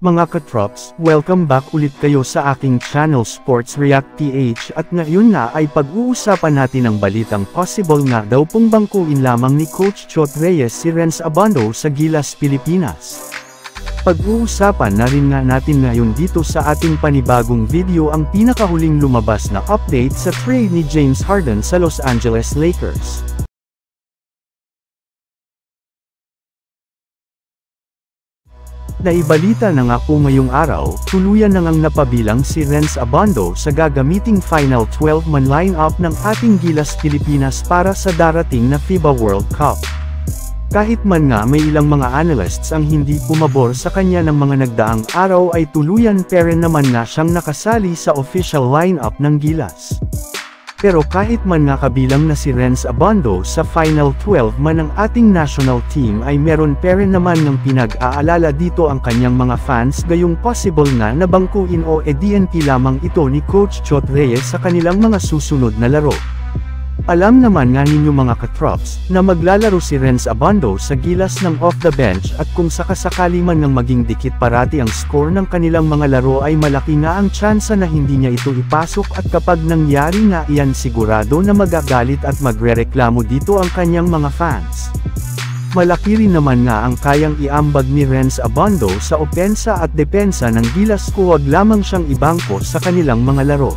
Mga katrops, welcome back ulit kayo sa aking channel Sports React PH at ngayon nga ay pag-uusapan natin ang balitang possible nga daw pong bangkuin lamang ni Coach Chot Reyes si Renz Abando sa Gilas Pilipinas. Pag-uusapan na rin nga natin ngayon dito sa ating panibagong video ang pinakahuling lumabas na update sa trade ni James Harden sa Los Angeles Lakers. Naibalita na nga po ngayong araw, tuluyan na ngang napabilang si Renz Abando sa gagamiting final 12-man lineup ng ating Gilas Pilipinas para sa darating na FIBA World Cup. Kahit man nga may ilang mga analysts ang hindi pumabor sa kanya ng mga nagdaang araw ay tuluyan pa rin naman nga siyang nakasali sa official lineup ng Gilas. Pero kahit man nga kabilang na si Renz Abando sa final 12 man ng ating national team ay meron pa rin naman ng pinag-aalala dito ang kanyang mga fans gayong possible nga na bangkuin o DNP lamang ito ni Coach Chot Reyes sa kanilang mga susunod na laro. Alam naman nga ninyo mga katrops, na maglalaro si Renz Abando sa Gilas ng off the bench at kung sakasakali man ng maging dikit parati ang score ng kanilang mga laro ay malaki nga ang tsansa na hindi niya ito ipasok at kapag nangyari nga iyan sigurado na magagalit at magrereklamo dito ang kanyang mga fans. Malaki rin naman nga ang kayang iambag ni Renz Abando sa opensa at depensa ng Gilas kung wag lamang siyang ibangko sa kanilang mga laro.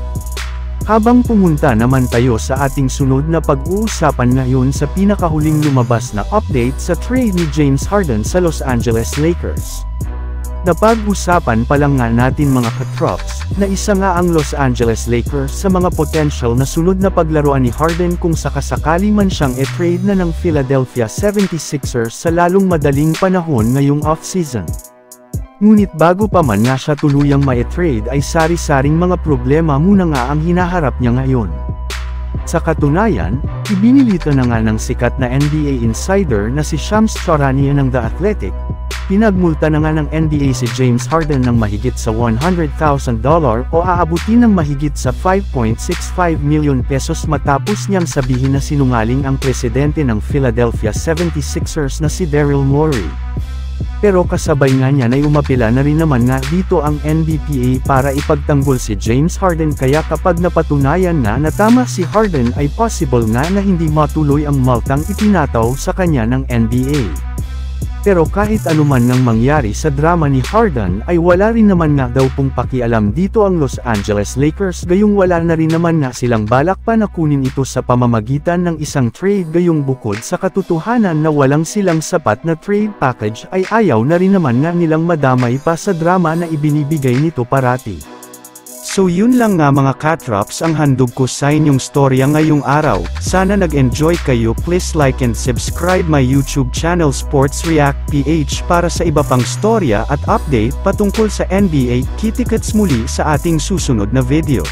Habang pumunta naman tayo sa ating sunod na pag-uusapan ngayon sa pinakahuling lumabas na update sa trade ni James Harden sa Los Angeles Lakers. Napag-usapan pa lang nga natin mga katrops, na isa nga ang Los Angeles Lakers sa mga potential na sunod na paglaruan ni Harden kung sakasakali man siyang e-trade na ng Philadelphia 76ers sa lalong madaling panahon ngayong off-season. Ngunit bago pa man nga siya tuluyang ma-trade ay sari-saring mga problema muna nga ang hinaharap niya ngayon. Sa katunayan, ibinilita na nga ng sikat na NBA insider na si Shams Charania ng The Athletic, pinagmulta na nga ng NBA si James Harden ng mahigit sa $100,000 o aabutin ng mahigit sa 5.65 million pesos matapos niyang sabihin na sinungaling ang presidente ng Philadelphia 76ers na si Daryl Morey. Pero kasabay nga niya ay umapila na rin naman nga dito ang NBPA para ipagtanggol si James Harden kaya kapag napatunayan na tama si Harden ay possible nga na hindi matuloy ang multang itinataw sa kanya ng NBA. Pero kahit anuman ngang mangyari sa drama ni Harden ay wala rin naman nga daw pong pakialam dito ang Los Angeles Lakers gayong wala na rin naman nga silang balak pa na kunin ito sa pamamagitan ng isang trade gayong bukod sa katotohanan na walang silang sapat na trade package ay ayaw na rin naman nga nilang madamay pa sa drama na ibinibigay nito parati. So yun lang nga mga katrops ang handog ko sa inyong storya ngayong araw. Sana nag-enjoy kayo. Please like and subscribe my YouTube channel Sports React PH para sa iba pang storya at update patungkol sa NBA. Kita-kits muli sa ating susunod na video.